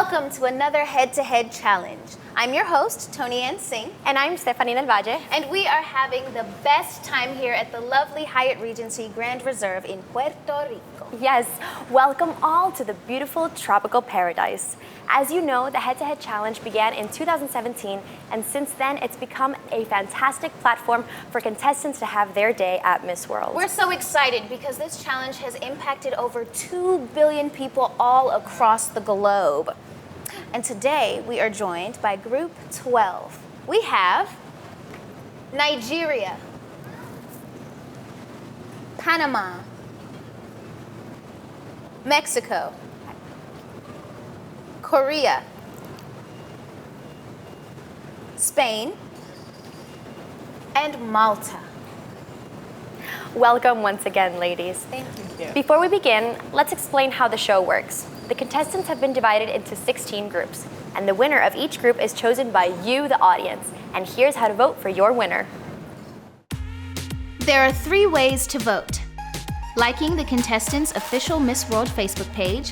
Welcome to another head-to-head challenge. I'm your host, Tony Ann Singh. And I'm Stephanie Del Valle. And we are having the best time here at the lovely Hyatt Regency Grand Reserve in Puerto Rico. Yes, welcome all to the beautiful tropical paradise. As you know, the head-to-head challenge began in 2017, and since then it's become a fantastic platform for contestants to have their day at Miss World. We're so excited because this challenge has impacted over 2 billion people all across the globe. And today we are joined by Group 12. We have Nigeria, Panama, Mexico, Korea, Spain, and Malta. Welcome once again, ladies. Thank you. Before we begin, let's explain how the show works. The contestants have been divided into 16 groups, and the winner of each group is chosen by you, the audience. And here's how to vote for your winner. There are 3 ways to vote: liking the contestants' official Miss World Facebook page,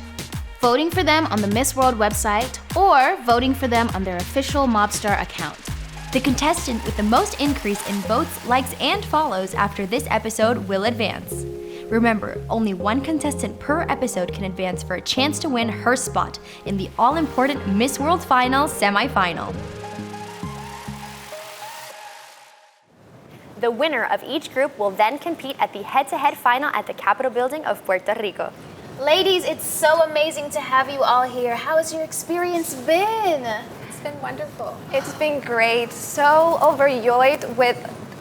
voting for them on the Miss World website, or voting for them on their official Mobstar account. The contestant with the most increase in votes, likes, and follows after this episode will advance. Remember, only one contestant per episode can advance for a chance to win her spot in the all-important Miss World Final semi-final. The winner of each group will then compete at the head-to-head final at the Capitol Building of Puerto Rico. Ladies, it's so amazing to have you all here. How has your experience been? It's been wonderful. It's been great. So overjoyed with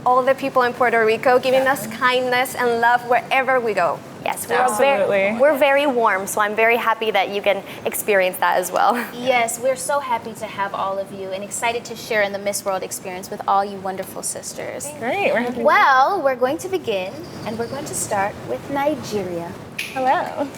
all the people in Puerto Rico giving us kindness and love wherever we go. Yes, Absolutely. we're very warm, so I'm very happy that you can experience that as well. Yes, we're so happy to have all of you and excited to share in the Miss World experience with all you wonderful sisters. Great. We're happy. Well, we're going to begin, and we're going to start with Nigeria. Hello.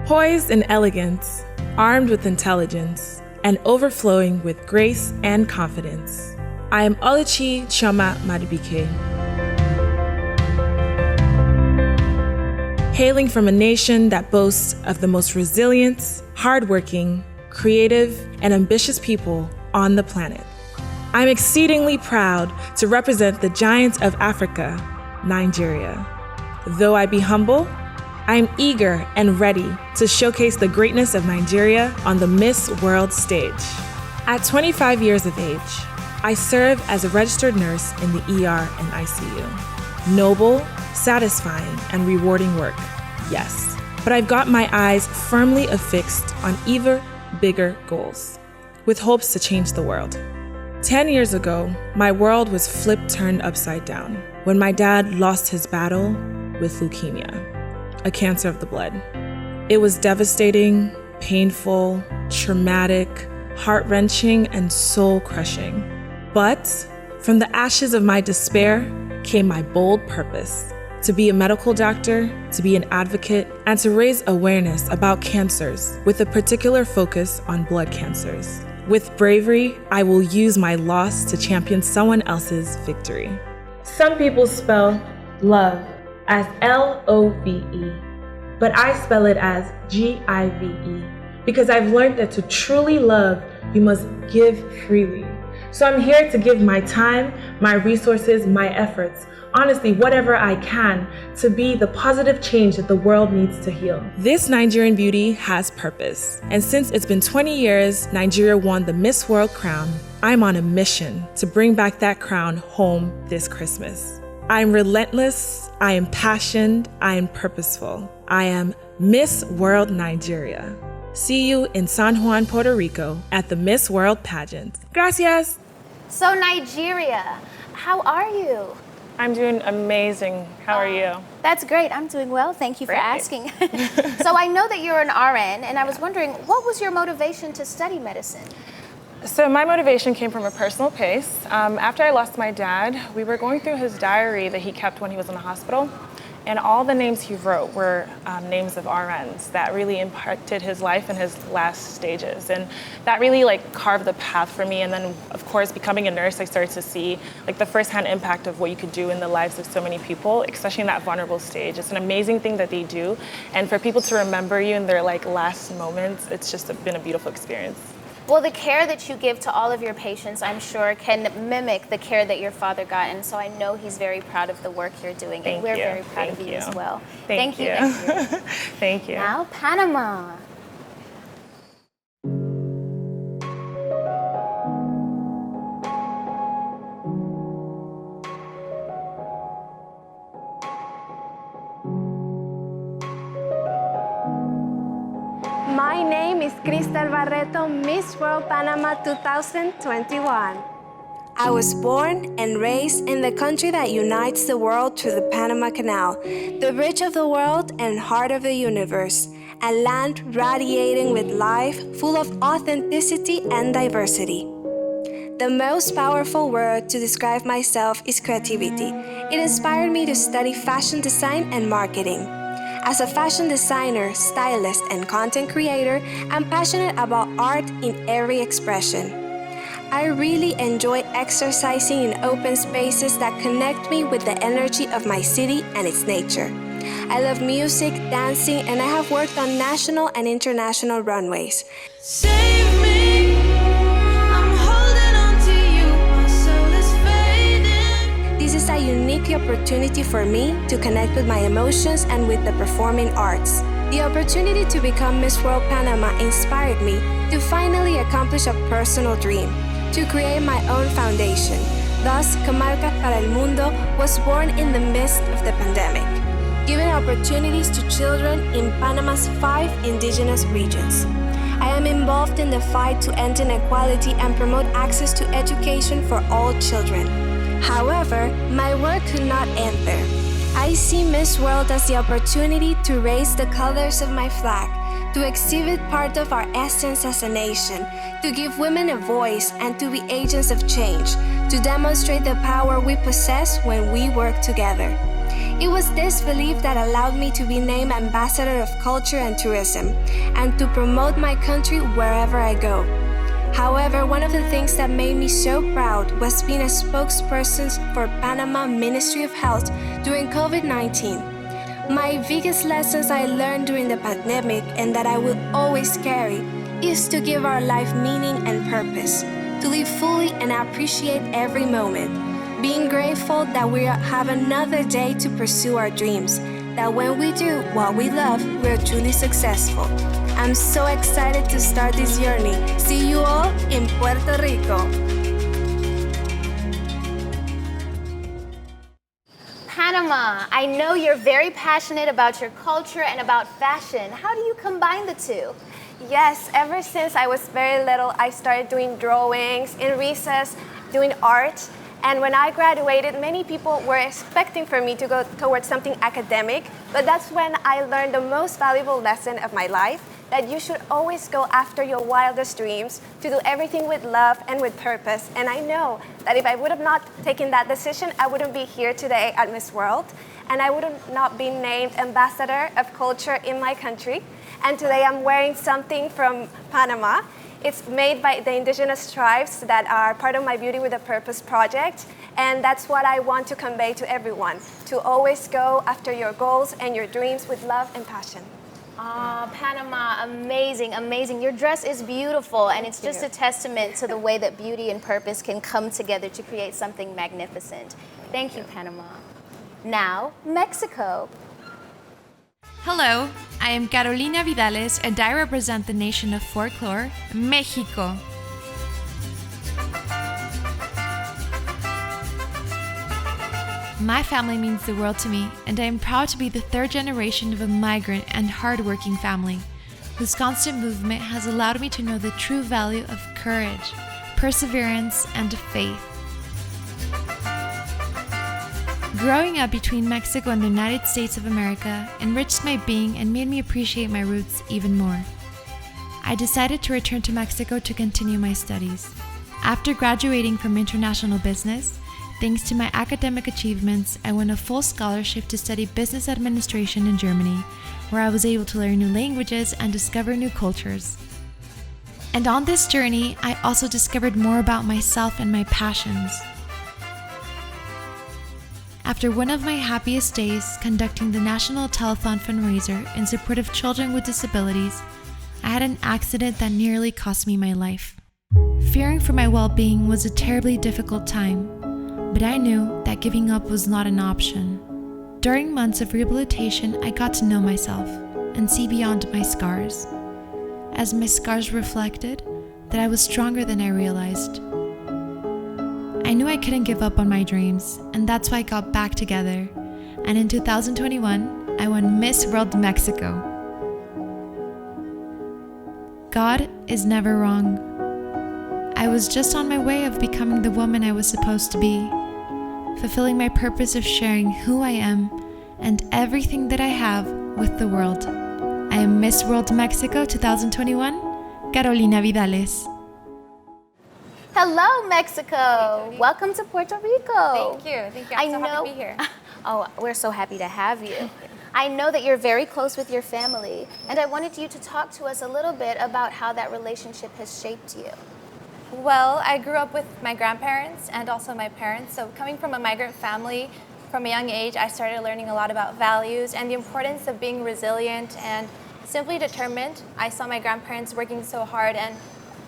Poised in elegance, armed with intelligence, and overflowing with grace and confidence, I am Oluchi Chioma Madubike. Hailing from a nation that boasts of the most resilient, hardworking, creative, and ambitious people on the planet. I'm exceedingly proud to represent the giant of Africa, Nigeria. Though I be humble, I am eager and ready to showcase the greatness of Nigeria on the Miss World stage. At 25 years of age, I serve as a registered nurse in the ER and ICU. Noble, satisfying, and rewarding work, yes. But I've got my eyes firmly affixed on even bigger goals, with hopes to change the world. 10 years ago, my world was turned upside down when my dad lost his battle with leukemia, a cancer of the blood. It was devastating, painful, traumatic, heart-wrenching, and soul-crushing. But from the ashes of my despair came my bold purpose: to be a medical doctor, to be an advocate, and to raise awareness about cancers with a particular focus on blood cancers. With bravery, I will use my loss to champion someone else's victory. Some people spell love as L-O-V-E, but I spell it as G-I-V-E because I've learned that to truly love, you must give freely. So I'm here to give my time, my resources, my efforts, honestly, whatever I can, to be the positive change that the world needs to heal. This Nigerian beauty has purpose. And since it's been 20 years, Nigeria won the Miss World crown, I'm on a mission to bring back that crown home this Christmas. I'm relentless, I am passionate, I am purposeful. I am Miss World Nigeria. See you in San Juan, Puerto Rico at the Miss World pageant. Gracias. So Nigeria, how are you? I'm doing amazing. How are you? That's great. I'm doing well. Thank you for asking. So I know that you're an RN, and I was wondering, what was your motivation to study medicine? So my motivation came from a personal place. After I lost my dad, we were going through his diary that he kept when he was in the hospital. And all the names he wrote were names of RNs that really impacted his life in his last stages. And that really carved the path for me. And then, of course, becoming a nurse, I started to see the firsthand impact of what you could do in the lives of so many people, especially in that vulnerable stage. It's an amazing thing that they do. And for people to remember you in their last moments, it's just been a beautiful experience. Well, the care that you give to all of your patients, I'm sure, can mimic the care that your father got. And so I know he's very proud of the work you're doing. And we're very proud of you as well. Thank you. Thank you. Now, Panama. My name is Cristel Barreto, Miss World Panama 2021. I was born and raised in the country that unites the world through the Panama Canal, the bridge of the world and heart of the universe, a land radiating with life, full of authenticity and diversity. The most powerful word to describe myself is creativity. It inspired me to study fashion design and marketing. As a fashion designer, stylist, and content creator, I'm passionate about art in every expression. I really enjoy exercising in open spaces that connect me with the energy of my city and its nature. I love music, dancing, and I have worked on national and international runways. Save me, I'm holding on to you, my soul is fading. This is a unique opportunity for me to connect with my emotions and with the performing arts. The opportunity to become Miss World Panama inspired me to finally accomplish a personal dream, to create my own foundation. Thus, Comarcas para el Mundo was born in the midst of the pandemic, giving opportunities to children in Panama's 5 indigenous regions. I am involved in the fight to end inequality and promote access to education for all children. However, my work could not end there. I see Miss World as the opportunity to raise the colors of my flag, to exhibit part of our essence as a nation, to give women a voice and to be agents of change, to demonstrate the power we possess when we work together. It was this belief that allowed me to be named Ambassador of Culture and Tourism and to promote my country wherever I go. However, one of the things that made me so proud was being a spokesperson for Panama Ministry of Health during COVID-19. My biggest lessons I learned during the pandemic and that I will always carry is to give our life meaning and purpose, to live fully and appreciate every moment, being grateful that we have another day to pursue our dreams, that when we do what we love, we're truly successful. I'm so excited to start this journey. See you all in Puerto Rico. Panama, I know you're very passionate about your culture and about fashion. How do you combine the two? Yes, ever since I was very little, I started doing drawings, in recess, doing art. And when I graduated, many people were expecting for me to go towards something academic, but that's when I learned the most valuable lesson of my life, that you should always go after your wildest dreams, to do everything with love and with purpose. And I know that if I would have not taken that decision, I wouldn't be here today at Miss World, and I would have not been named Ambassador of Culture in my country. And today I'm wearing something from Panama. It's made by the indigenous tribes that are part of my Beauty with a Purpose project. And that's what I want to convey to everyone, to always go after your goals and your dreams with love and passion. Ah, Panama, amazing, amazing. Your dress is beautiful, and it's just a testament to the way that beauty and purpose can come together to create something magnificent. Thank you, Panama. Now, Mexico. Hello, I am Carolina Vidales and I represent the nation of folklore, Mexico. My family means the world to me, and I am proud to be the third generation of a migrant and hardworking family, whose constant movement has allowed me to know the true value of courage, perseverance, and faith. Growing up between Mexico and the United States of America enriched my being and made me appreciate my roots even more. I decided to return to Mexico to continue my studies. After graduating from international business, Thanks to my academic achievements, I won a full scholarship to study business administration in Germany, where I was able to learn new languages and discover new cultures. And on this journey, I also discovered more about myself and my passions. After one of my happiest days conducting the National Telethon fundraiser in support of children with disabilities, I had an accident that nearly cost me my life. Fearing for my well-being was a terribly difficult time, but I knew that giving up was not an option. During months of rehabilitation, I got to know myself and see beyond my scars. As my scars reflected, that I was stronger than I realized. I knew I couldn't give up on my dreams, and that's why I got back together. And in 2021, I won Miss World Mexico. God is never wrong. I was just on my way of becoming the woman I was supposed to be, fulfilling my purpose of sharing who I am and everything that I have with the world. I am Miss World Mexico 2021, Carolina Vidales. Hello, Mexico. Welcome to Puerto Rico. Thank you. I'm so happy to be here. Oh, we're so happy to have you. I know that you're very close with your family, and I wanted you to talk to us a little bit about how that relationship has shaped you. Well, I grew up with my grandparents and also my parents. So coming from a migrant family, from a young age, I started learning a lot about values and the importance of being resilient and simply determined. I saw my grandparents working so hard, and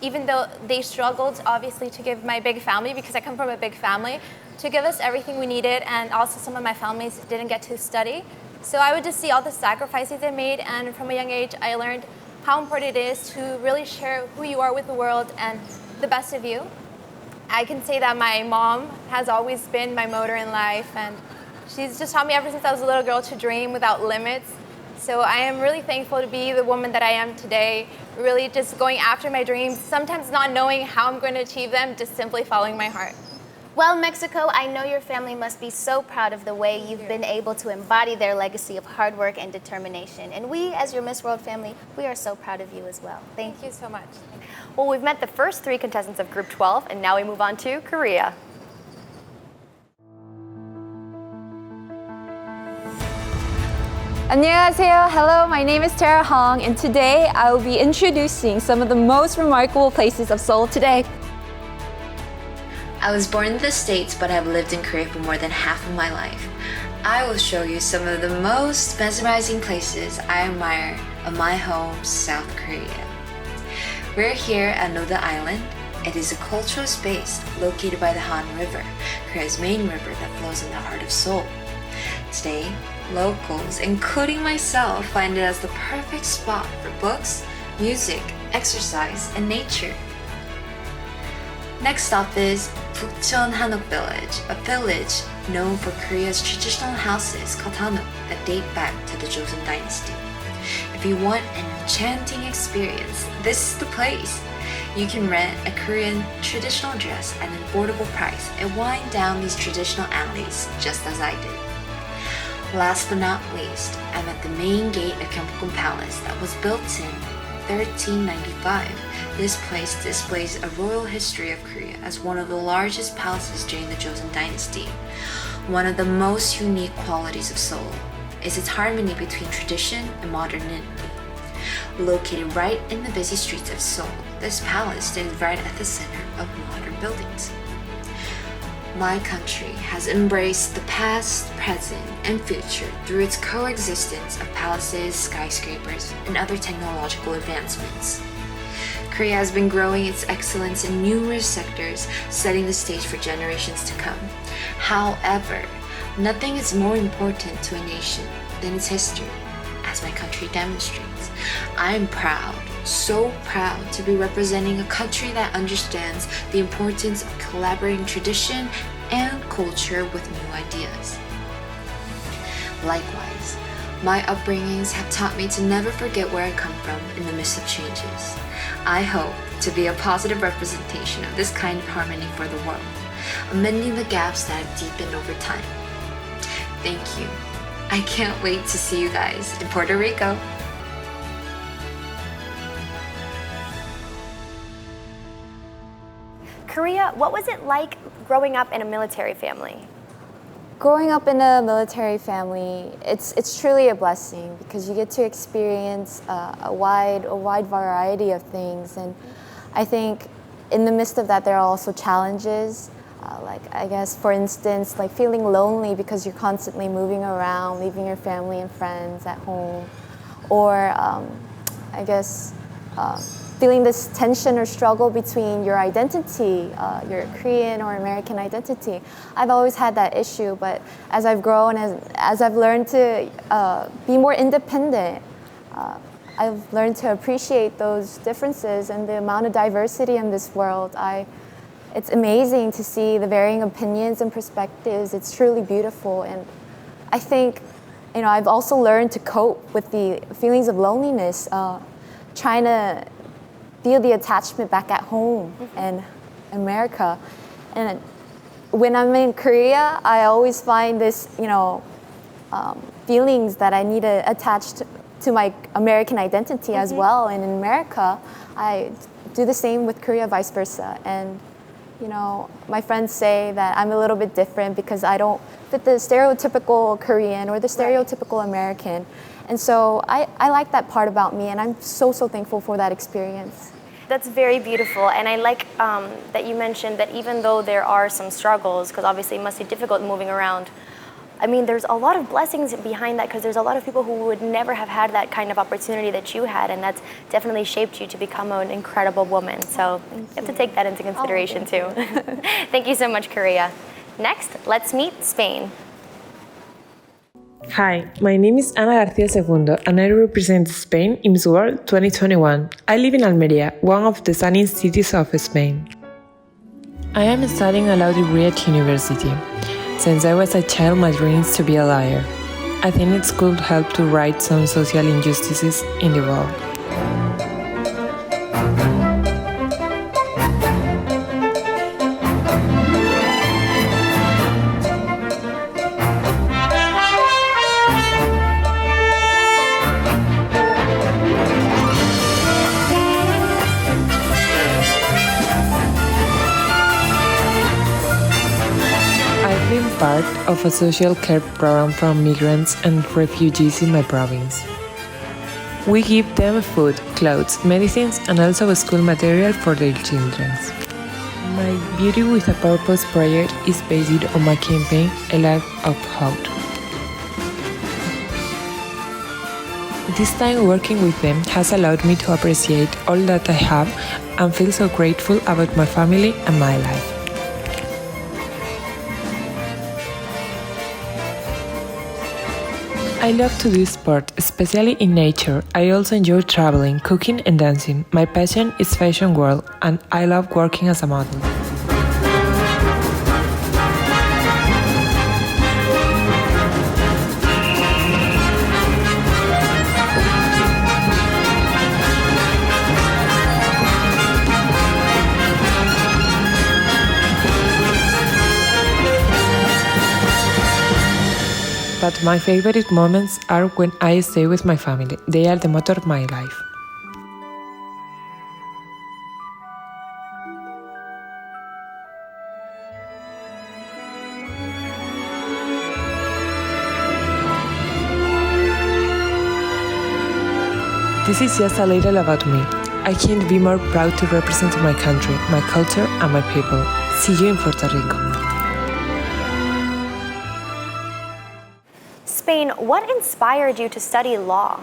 even though they struggled, obviously, to give my big family, because I come from a big family, to give us everything we needed, and also some of my families didn't get to study. So I would just see all the sacrifices they made, and from a young age, I learned how important it is to really share who you are with the world and the best of you. I can say that my mom has always been my motor in life, and she's just taught me ever since I was a little girl to dream without limits. So I am really thankful to be the woman that I am today, really just going after my dreams, sometimes not knowing how I'm going to achieve them, just simply following my heart. Well, Mexico, I know your family must be so proud of the way you've been able to embody their legacy of hard work and determination. And we, as your Miss World family, we are so proud of you as well. Thank you so much. Well, we've met the first 3 contestants of Group 12, and now we move on to Korea. 안녕하세요. Hello, my name is Tara Hong, and today I will be introducing some of the most remarkable places of Seoul today. I was born in the States, but I've lived in Korea for more than half of my life. I will show you some of the most mesmerizing places I admire of my home, South Korea. We're here at Noda Island. It is a cultural space located by the Han River, Korea's main river that flows in the heart of Seoul. Today, locals, including myself, find it as the perfect spot for books, music, exercise, and nature. Next stop is Bukchon Hanok Village, a village known for Korea's traditional houses called Hanok that date back to the Joseon Dynasty. If you want an enchanting experience, this is the place. You can rent a Korean traditional dress at an affordable price and wind down these traditional alleys just as I did. Last but not least, I'm at the main gate of Gyeongbokgung Palace that was built in 1395. This place displays a royal history of Korea as one of the largest palaces during the Joseon Dynasty. One of the most unique qualities of Seoul is its harmony between tradition and modernity. Located right in the busy streets of Seoul, this palace stands right at the center of modern buildings. My country has embraced the past, present, and future through its coexistence of palaces, skyscrapers, and other technological advancements. Korea has been growing its excellence in numerous sectors, setting the stage for generations to come. However, nothing is more important to a nation than its history, as my country demonstrates. I am proud, so proud to be representing a country that understands the importance of collaborating tradition and culture with new ideas. Likewise, my upbringings have taught me to never forget where I come from in the midst of changes. I hope to be a positive representation of this kind of harmony for the world, amending the gaps that have deepened over time. Thank you. I can't wait to see you guys in Puerto Rico. Korea, what was it like growing up in a military family? Growing up in a military family, it's truly a blessing because you get to experience a wide variety of things, and I think in the midst of that there are also challenges. Like I guess, for instance, like feeling lonely because you're constantly moving around, leaving your family and friends at home, or I guess feeling this tension or struggle between your identity, your Korean or American identity. I've always had that issue, but as I've grown, as I've learned to be more independent, I've learned to appreciate those differences and the amount of diversity in this world. It's amazing to see the varying opinions and perspectives. It's truly beautiful, and I think, I've also learned to cope with the feelings of loneliness, trying to feel the attachment back at home in America. And when I'm in Korea, I always find this, feelings that I need to attach to my American identity as well. And in America, I do the same with Korea, vice versa. And my friends say that I'm a little bit different because I don't fit the stereotypical Korean or the stereotypical American. And so I like that part about me, and I'm so thankful for that experience. That's very beautiful, and I like that you mentioned that even though there are some struggles, because obviously it must be difficult moving around, I mean, there's a lot of blessings behind that because there's a lot of people who would never have had that kind of opportunity that you had, and that's definitely shaped you to become an incredible woman. So you have to take that into consideration too. Thank you so much, Korea. Next, let's meet Spain. Hi, my name is Ana García Segundo and I represent Spain in Miss World 2021. I live in Almería, one of the sunny cities of Spain. I am studying a law degree at university. Since I was a child, my dream is to be a lawyer. I think it could help to right some social injustices in the world. Part of a social care program for migrants and refugees in my province. We give them food, clothes, medicines, and also school material for their children. My Beauty with a Purpose project is based on my campaign, A Life of Hope. This time working with them has allowed me to appreciate all that I have and feel so grateful about my family and my life. I love to do sport, especially in nature. I also enjoy traveling, cooking and dancing. My passion is fashion world and I love working as a model. But my favorite moments are when I stay with my family. They are the motor of my life. This is just a little about me. I can't be more proud to represent my country, my culture, and my people. See you in Puerto Rico. Spain, what inspired you to study law?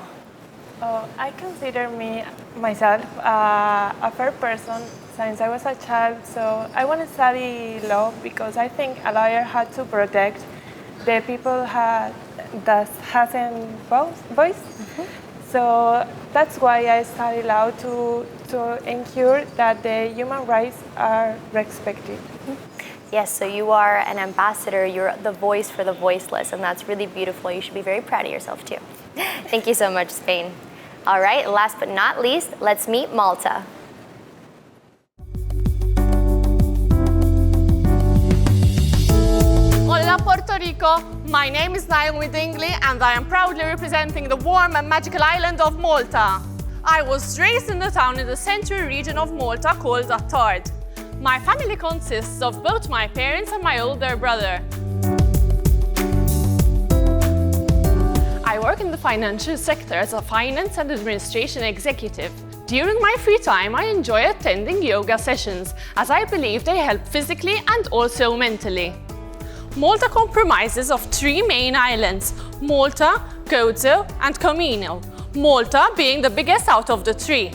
I consider myself a fair person since I was a child, so I want to study law because I think a lawyer had to protect the people that hasn't voice. So that's why I study law to ensure that the human rights are respected. Yes, so you are an ambassador, you're the voice for the voiceless, and that's really beautiful. You should be very proud of yourself too. Thank you so much, Spain. All right, last but not least, let's meet Malta. Hola, Puerto Rico. My name is Naomi Dingley, and I am proudly representing the warm and magical island of Malta. I was raised in the town in the central region of Malta called Attard. My family consists of both my parents and my older brother. I work in the financial sector as a finance and administration executive. During my free time, I enjoy attending yoga sessions as I believe they help physically and also mentally. Malta comprises of 3 main islands, Malta, Gozo and Comino, Malta being the biggest out of the 3.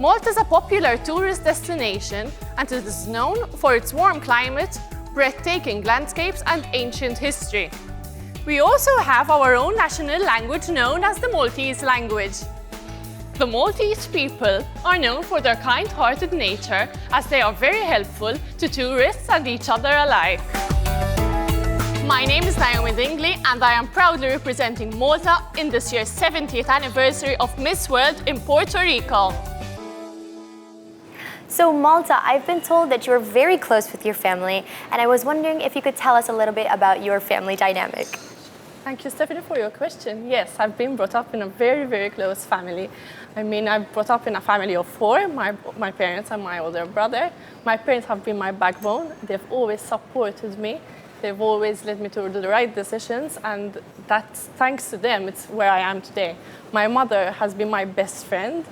Malta is a popular tourist destination and it is known for its warm climate, breathtaking landscapes and ancient history. We also have our own national language known as the Maltese language. The Maltese people are known for their kind-hearted nature as they are very helpful to tourists and each other alike. My name is Naomi Dingley and I am proudly representing Malta in this year's 70th anniversary of Miss World in Puerto Rico. So Malta, I've been told that you're very close with your family, and I was wondering if you could tell us a little bit about your family dynamic. Thank you, Stephanie, for your question. Yes, I've been brought up in a very, very close family. I mean, I've brought up in a family of 4, my parents and my older brother. My parents have been my backbone. They've always supported me. They've always led me to do the right decisions, and that's thanks to them, it's where I am today. My mother has been my best friend.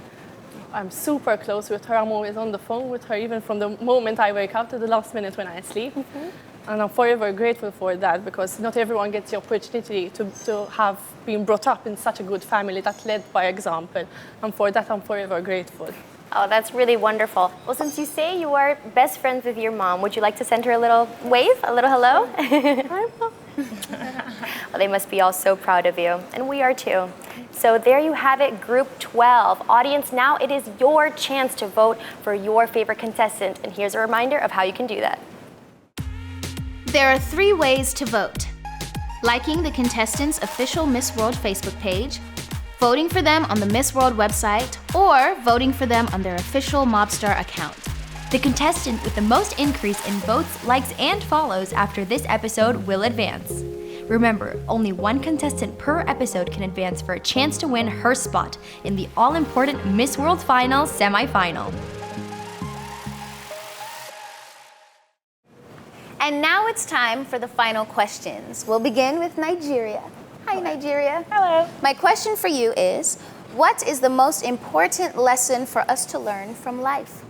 I'm super close with her. I'm always on the phone with her, even from the moment I wake up to the last minute when I sleep. And I'm forever grateful for that because not everyone gets the opportunity to have been brought up in such a good family that led by example. And for that, I'm forever grateful. Oh, that's really wonderful. Well, since you say you are best friends with your mom, would you like to send her a little wave, a little hello? Hi, Mom. Well, they must be all so proud of you, and we are too. So there you have it, Group 12. Audience, now it is your chance to vote for your favorite contestant, and here's a reminder of how you can do that. There are 3 ways to vote: liking the contestants' official Miss World Facebook page, voting for them on the Miss World website, or voting for them on their official Mobstar account. The contestant with the most increase in votes, likes, and follows after this episode will advance. Remember, only one contestant per episode can advance for a chance to win her spot in the all-important Miss World Final semi-final. And now it's time for the final questions. We'll begin with Nigeria. Hi, Nigeria. Hello. My question for you is, what is the most important lesson for us to learn from life?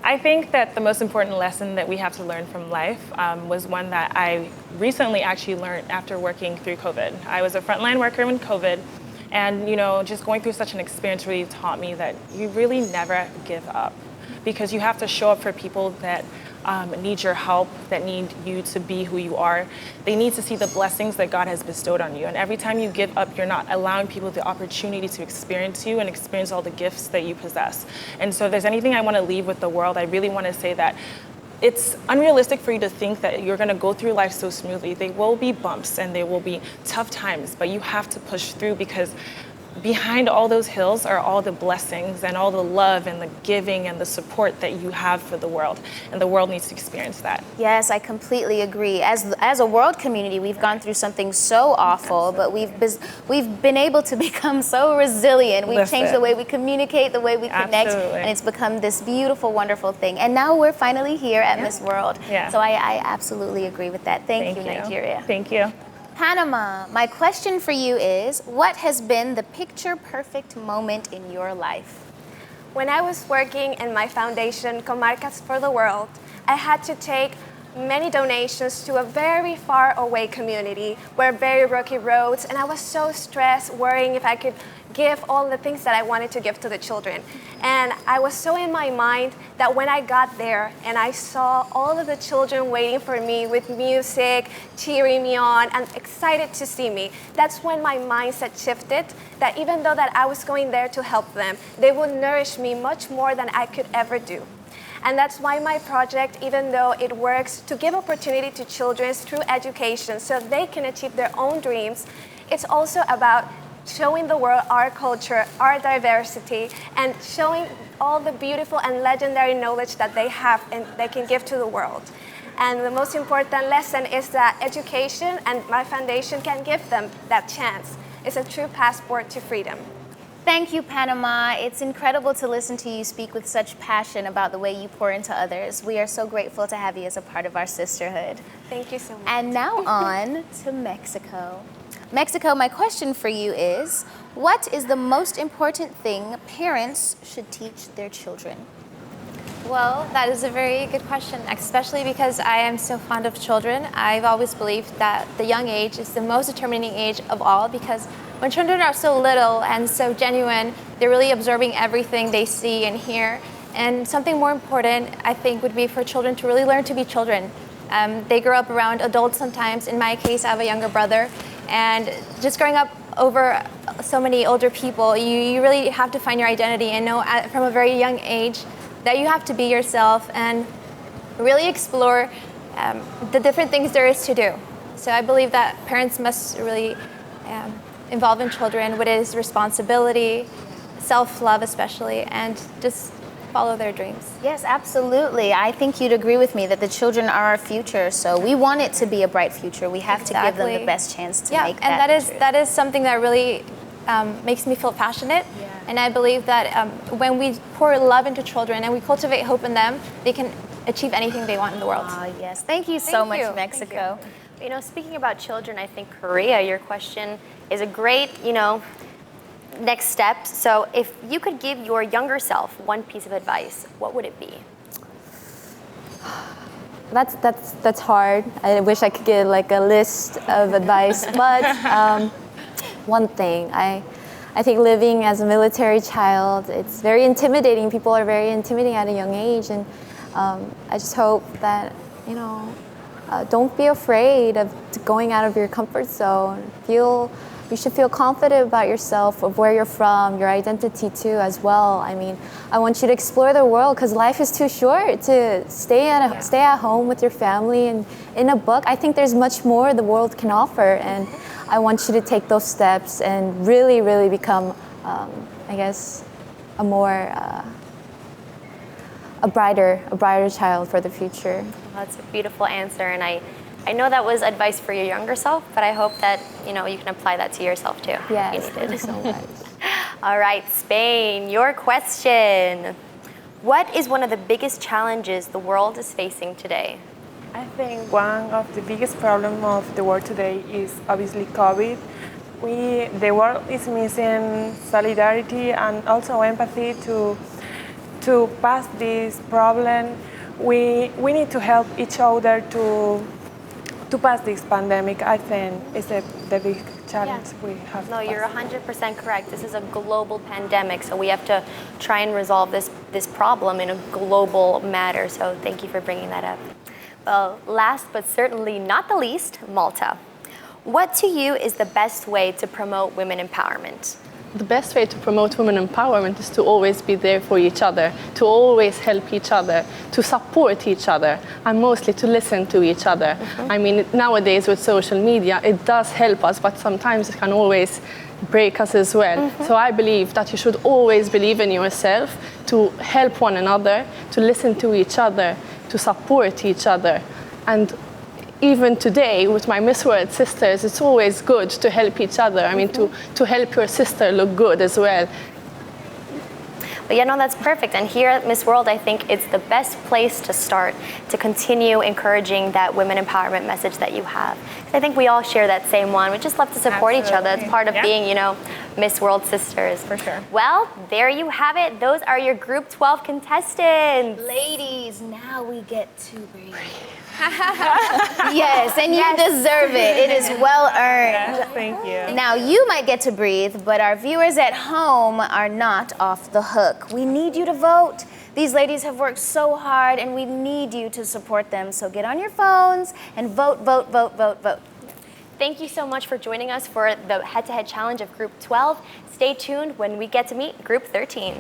I think that the most important lesson that we have to learn from life was one that I recently actually learned after working through COVID. I was a frontline worker in COVID, and just going through such an experience really taught me that you really never give up, because you have to show up for people that need your help, that need you to be who you are. They need to see the blessings that God has bestowed on you. And every time you give up, you're not allowing people the opportunity to experience you and experience all the gifts that you possess. And so if there's anything I want to leave with the world, I really want to say that it's unrealistic for you to think that you're going to go through life so smoothly. There will be bumps and there will be tough times, but you have to push through, because behind all those hills are all the blessings and all the love and the giving and the support that you have for the world. And the world needs to experience that. Yes, I completely agree. As a world community, we've gone through something so awful, but we've been able to become so resilient. We've changed the way we communicate, the way we connect, and it's become this beautiful, wonderful thing. And now we're finally here at Miss World. Yeah. So I absolutely agree with that. Thank you, Nigeria. Thank you. Panama, my question for you is, what has been the picture-perfect moment in your life? When I was working in my foundation, Comarcas for the World, I had to take many donations to a very far away community where very rocky roads, and I was so stressed, worrying if I could give all the things that I wanted to give to the children. And I was so in my mind that when I got there and I saw all of the children waiting for me with music, cheering me on, and excited to see me, that's when my mindset shifted, that even though that I was going there to help them, they would nourish me much more than I could ever do. And that's why my project, even though it works to give opportunity to children through education so they can achieve their own dreams, it's also about showing the world our culture, our diversity, and showing all the beautiful and legendary knowledge that they have and they can give to the world. And the most important lesson is that education and my foundation can give them that chance. It's a true passport to freedom. Thank you, Panama. It's incredible to listen to you speak with such passion about the way you pour into others. We are so grateful to have you as a part of our sisterhood. Thank you so much. And now on to Mexico. Mexico, my question for you is, what is the most important thing parents should teach their children? Well, that is a very good question, especially because I am so fond of children. I've always believed that the young age is the most determining age of all, because when children are so little and so genuine, they're really absorbing everything they see and hear. And something more important, I think, would be for children to really learn to be children. They grow up around adults sometimes. In my case, I have a younger brother. And just growing up over so many older people, you really have to find your identity and know from a very young age that you have to be yourself and really explore the different things there is to do. So I believe that parents must really involve in children what is responsibility, self-love especially, and just follow their dreams. Yes, absolutely. I think you'd agree with me that the children are our future, so we want it to be a bright future. We have to give them the best chance to make that. Yeah, and that is something that really makes me feel passionate. Yeah. And I believe that when we pour love into children and we cultivate hope in them, they can achieve anything they want in the world. Oh, yes. Thank you so much, Mexico. You know, speaking about children, I think Korea, your question is a great, next step. So if you could give your younger self one piece of advice, what would it be? That's hard. I wish I could give like a list of advice, but one thing, I think living as a military child, it's very intimidating. People are very intimidating at a young age, and I just hope that, don't be afraid of going out of your comfort zone. You should feel confident about yourself, of where you're from, your identity too as well. I mean, I want you to explore the world, because life is too short to stay at home with your family and in a book. I think there's much more the world can offer, and I want you to take those steps and really, really become, I guess, a brighter child for the future. Well, that's a beautiful answer, and I know that was advice for your younger self, but I hope that you can apply that to yourself too. Yes, thank you so much. All right, Spain, your question. What is one of the biggest challenges the world is facing today? I think one of the biggest problems of the world today is obviously COVID. The world is missing solidarity and also empathy to pass this problem. We need to help each other to pass this pandemic. I think is the big challenge we have. No, you're 100% correct. This is a global pandemic, so we have to try and resolve this problem in a global matter. So thank you for bringing that up. Well, last but certainly not the least, Malta. What to you is the best way to promote women empowerment? The best way to promote women empowerment is to always be there for each other, to always help each other, to support each other, and mostly to listen to each other. I mean, nowadays with social media, it does help us, but sometimes it can always break us as well. So I believe that you should always believe in yourself, to help one another, to listen to each other, to support each other. And even today with my Miss World sisters, it's always good to help each other. I mean, to help your sister look good as well. But yeah, no, that's perfect. And here at Miss World, I think it's the best place to start to continue encouraging that women empowerment message that you have. I think we all share that same one. We just love to support each other. It's part of being, Miss World sisters. For sure. Well, there you have it. Those are your Group 12 contestants. Ladies, now we get to breathe. Yes, and you deserve it. It is well earned. Yes, thank you. Now you might get to breathe, but our viewers at home are not off the hook. We need you to vote. These ladies have worked so hard, and we need you to support them. So get on your phones and vote, vote, vote, vote, vote. Thank you so much for joining us for the head-to-head challenge of Group 12. Stay tuned when we get to meet Group 13.